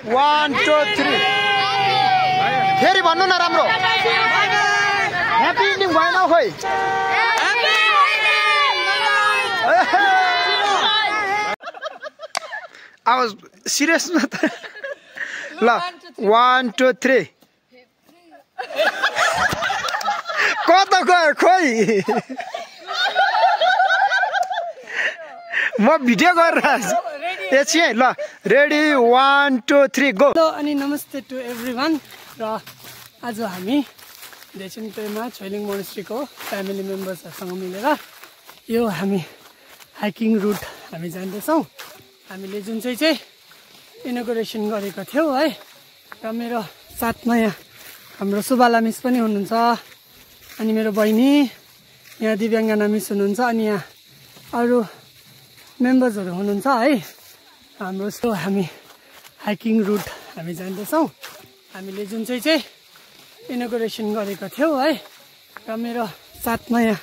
1 2 3 फेरि भन्नु न राम्रो ह्यापी इन्डिङ भएन खोइ अब सिरियस न त ल 1 2 3 कता गयो खोइ म भिडियो गरिरहेछु एकछिन ल रेडी 1 2 3 गो। अनि नमस्ते टु एभ्रिवान र आज हामी देशनपेमा छोइलिङ मोनेस्ट्रीको फ्यामिली मेम्बर्सहरूसँग मिलेर यो हामी हाइकिङ रुट हामी जाँदैछौँ। हामीले जुन चाहिँ इनोग्रेसन गरेको थियौँ है र मेरो साथमा यहाँ हाम्रो सुबाला मिस पनि हुनुहुन्छ अनि मेरो बहिनी यहाँ दिव्याङ्गना मिस हुनुहुन्छ अनि यहाँ अरू मेम्बर्सहरू हुनुहुन्छ है हाम्रो। सो हामी हाइकिङ रुट हामी जाँदैछौँ। हामीले जुन चाहिँ इनोग्रेसन गरेको थियौँ है र मेरो साथमा यहाँ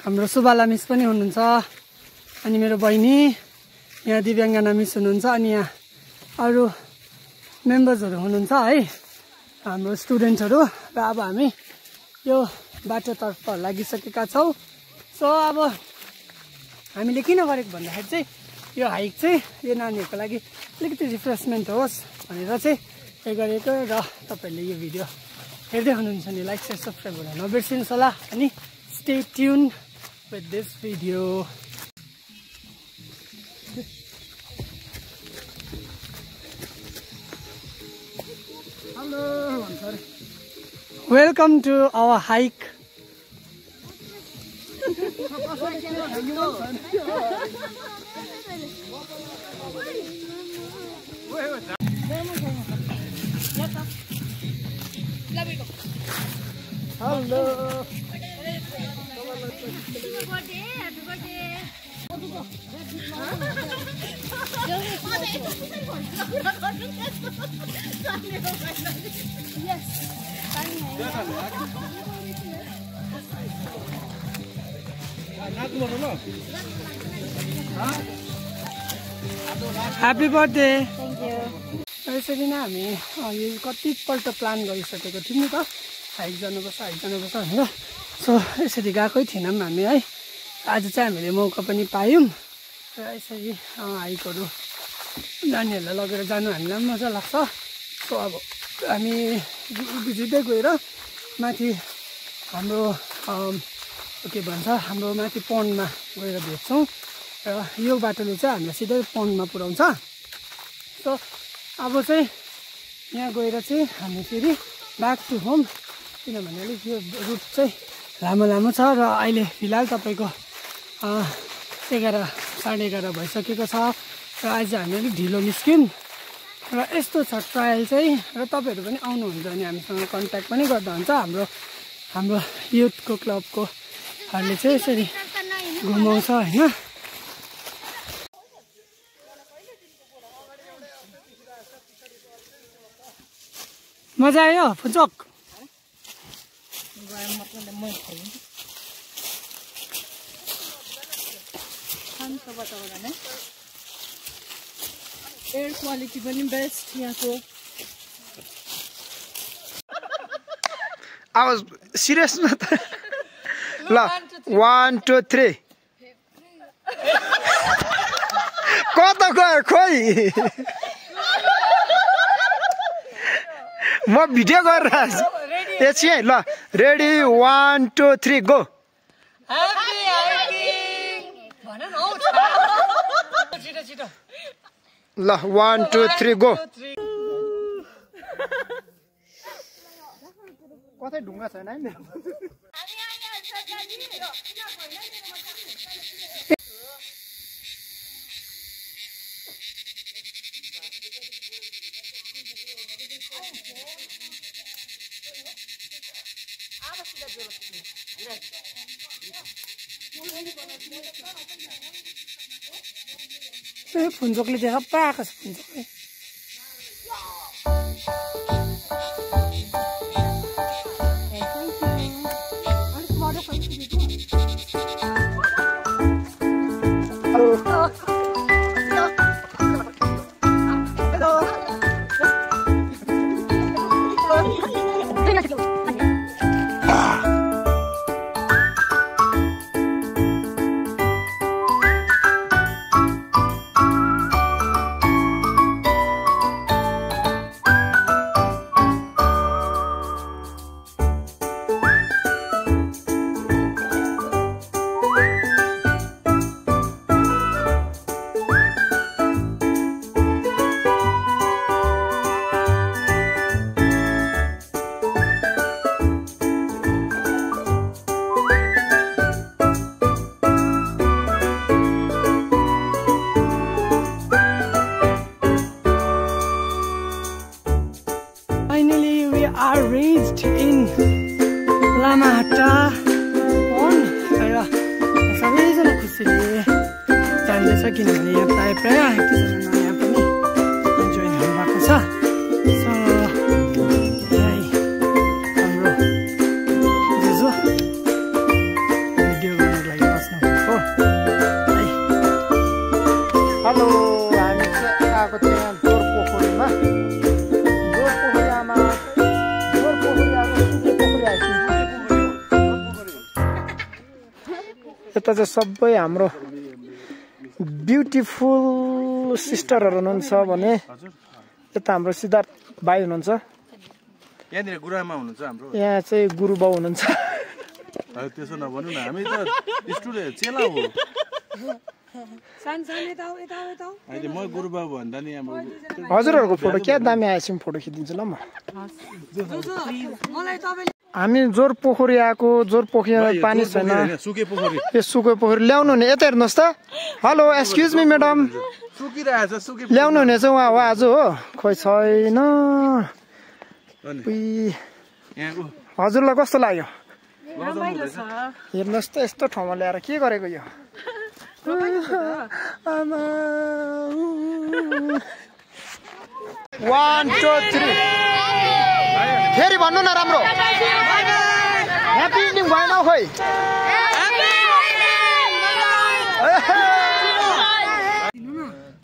हाम्रो सुबाला मिस पनि हुनुहुन्छ अनि मेरो बहिनी यहाँ दिव्याङ्गना मिस हुनुहुन्छ अनि यहाँ अरू मेम्बर्सहरू हुनुहुन्छ है हाम्रो स्टुडेन्ट्सहरू र अब हामी यो बाटोतर्फ लागिसकेका छौँ। सो अब हामीले किन गरेको भन्दाखेरि चाहिँ यो हाइक चाहिँ यो नानीहरूको लागि अलिकति रिफ्रेसमेन्ट होस् भनेर चाहिँ यो गरेको र तपाईँहरूले यो भिडियो हेर्दै हुनुहुन्छ भने लाइक सेयर सब्सक्राइब गर्न नबिर्सिनुहोस् होला अनि stay tune with this video. Welcome to our hike. Hello. Happy birthday. Thank you. यसरी नै हामी यो कतिपल्ट प्लान गरिसकेको थियौँ नि त हाइक जानुपर्छ भनेर। सो यसरी गएकै थिएनौँ हामी है। आज चाहिँ हामीले मौका पनि पायौँ र यसरी हाइकहरू नानीहरूलाई लगेर जानु हामीलाई पनि मजा लाग्छ। सो अब हामी जित्दै गएर माथि हाम्रो के भन्छ हाम्रो माथि पन्डमा गएर भेट्छौँ र यो बाटोले चाहिँ हामीलाई सिधै पन्डमा पुर्याउँछ। सो अब चाहिँ यहाँ गएर चाहिँ हामी फेरि ब्याक टु होम किनभने अलिक यो रुट चाहिँ लामो छ र अहिले फिलहाल तपाईँको 11 साढे 11 भइसकेको छ र आज हामी अलिक ढिलो निस्क्यौँ र यस्तो छ ट्रायल चाहिँ र तपाईँहरू पनि आउनुहुन्छ भने हामीसँग कन्ट्याक्ट पनि गर्दा हुन्छ। हाम्रो युथको क्लबकोहरूले चाहिँ यसरी घुमाउँछ होइन। मजा आयो फुचक एयर क्वालिटी पनि बेस्ट यहाँको। अब सिरियस न त ल 1 2 3 कता गयो खोइ म भिडियो गरिरहेछु एकछिन ल रेडी 1 2 3 गो। ल 1 2 3 गो। कतै ढुङ्गा छैन है मेरो। फुन्चोकले चाहिँ सबै आएको छ फुन्चोकले। are raised in Lamahata on र सबैजना खुसीले जान्दैछ किनभने यहाँ प्राय एकजना नयाँ पनि जोइन हुनुभएको छ। सो यही हाम्रो जिजु भिडियो गर्नको लागि बस्नुभएको। हेलो, हामी चाहिँ आएको थियौँ यहाँ जोरपोखरीमा। जोरपोखरी आमा जोरपोखरी आएको सुके पोखरी आएको। यता चाहिँ सबै हाम्रो ब्युटिफुल सिस्टरहरू हुनुहुन्छ भने यता हाम्रो सिद्धार्थ भाइ हुनुहुन्छ, यहाँनिर गुरुआमा हुनुहुन्छ हाम्रो, यहाँ चाहिँ गुरुबाउ हुनुहुन्छ। त्यसो नभन्नु न, हामी त स्टुडेन्ट चेला हो। अहिले म गुरुबाउ भन्दा नि अब हजुरहरूको फोटो क्या दामी आएछ, फोटो खिचिदिन्छु ल म। हामी जोरपोखरी आएको, जोरपोखरीमा पानी छैन, सुके पोखरी, यो सुके पोखरी ल्याउनु हुने। यता हेर्नुहोस् त। हेलो, एक्सक्युज मी म्याडम, सुकिरहेछ सुके ल्याउनु हुने चाहिँ उहाँ हो आज हो? खोइ छैन। यहाँको हजुरलाई कस्तो लाग्यो? हेर्नुहोस् त, यस्तो ठाउँमा ल्याएर के गरेको यो? आमा 1 2 3 फेरि भन्नु न राम्रो। ह्याप्पी इन्डिङ भएन खोइ?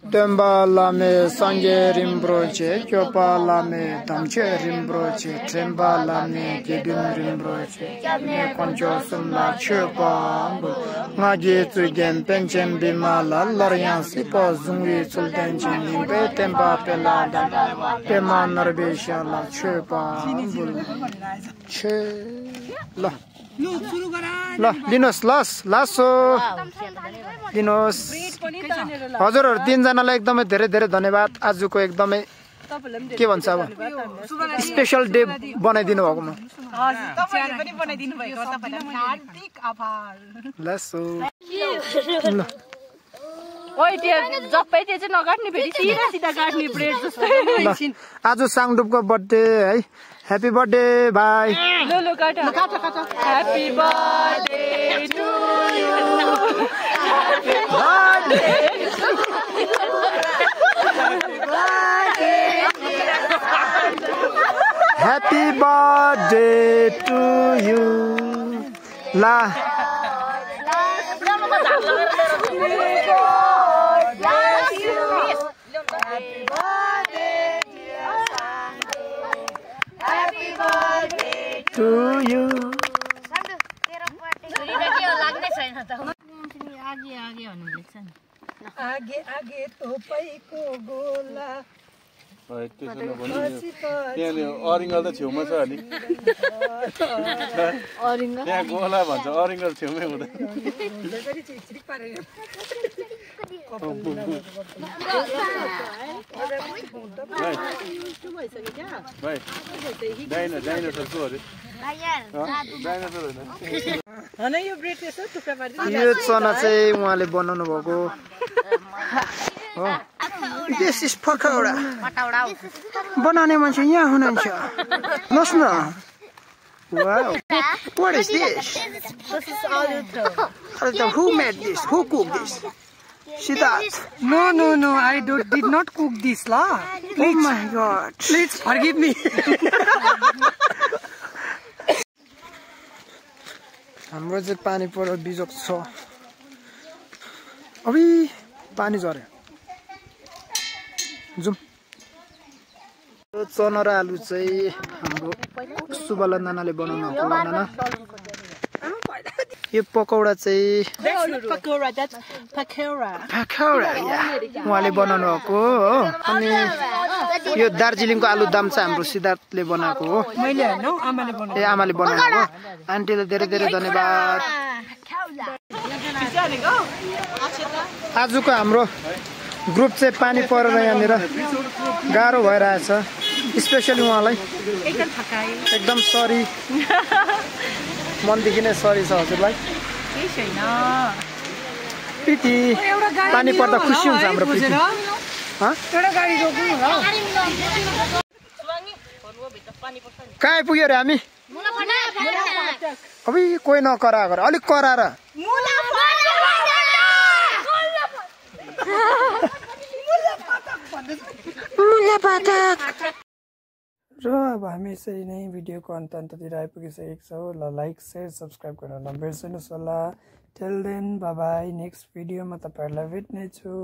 Tembalame sange rimbroche, kyopalame tamche rimbroche, trembalame gedum rimbroche, me koncho sumla chepa, ngage tsugen penchem bimala, larian sipo zungri sultenchem limbe, temba pelada, pema narbesha la chepa, che la. ल लिनुहोस्, लासो लिनुहोस्। हजुरहरू तीनजनालाई एकदमै धेरै धेरै धन्यवाद। आजको एकदमै के भन्छ अब स्पेशल डे बनाइदिनु भएकोमा। लासो आज साङडुपको बर्थडे है। ह्याप्पी बर्थडे भाइ। Happy birthday to you. Happy birthday to you. La. To you. आगे आगे तोपैको गोला त्यसो नभन्नु, यहाँनिर अरिङ्गल त छेउमा छ नि, त्यहाँ गोला भन्छ, अरिङ्गल छेउमै हुँदैन। डाइनोसरको अरे यो चना चाहिँ उहाँले बनाउनु भएको हो। This is pakora. बनाउने मान्छे यहाँ हुनुहुन्छ, नस् न। Wow, what is this? Who made this? Who cooked this? Siddharth. No, I did not cook this lah. Oh my God. Please forgive me. हाम्रो चाहिँ पानी परेर बिजोक छ। अबि पानी झर्यो। जुम। यो चना र आलु चाहिँ हाम्रो सुबला नानाले बनाउनु भएको नाना। यो पकौडा चाहिँ पकौडा उहाँले बनाउनु भएको हो। अनि यो दार्जिलिङको आलुदम चाहिँ हाम्रो सिद्धार्थले बनाएको हो। मैले हैन आमाले बनाएको। ए आमाले बनाउनु हो। आन्टीलाई धेरै धेरै धन्यवाद। आजको हाम्रो ग्रुप चाहिँ पानी परेर यहाँनिर गाह्रो भइरहेछ। स्पेसली उहाँलाई एकदम सरी, मनदेखि नै सरी छ हजुरलाई। प्रीति पानी पर्दा खुसी हुन्छ हाम्रो प्रीति। कहाँ आइपुग्यो अरे हामी अबि कोही नकराएको अलिक कराएर र अब हामी यसरी नै भिडियोको अन्ततिर आइपुगिसकेको छौँ ल लाइक सेयर सब्सक्राइब गर्न नबिर्सनुहोस् होला till then bye bye next भिडियोमा तपाईँहरूलाई भेट्नेछु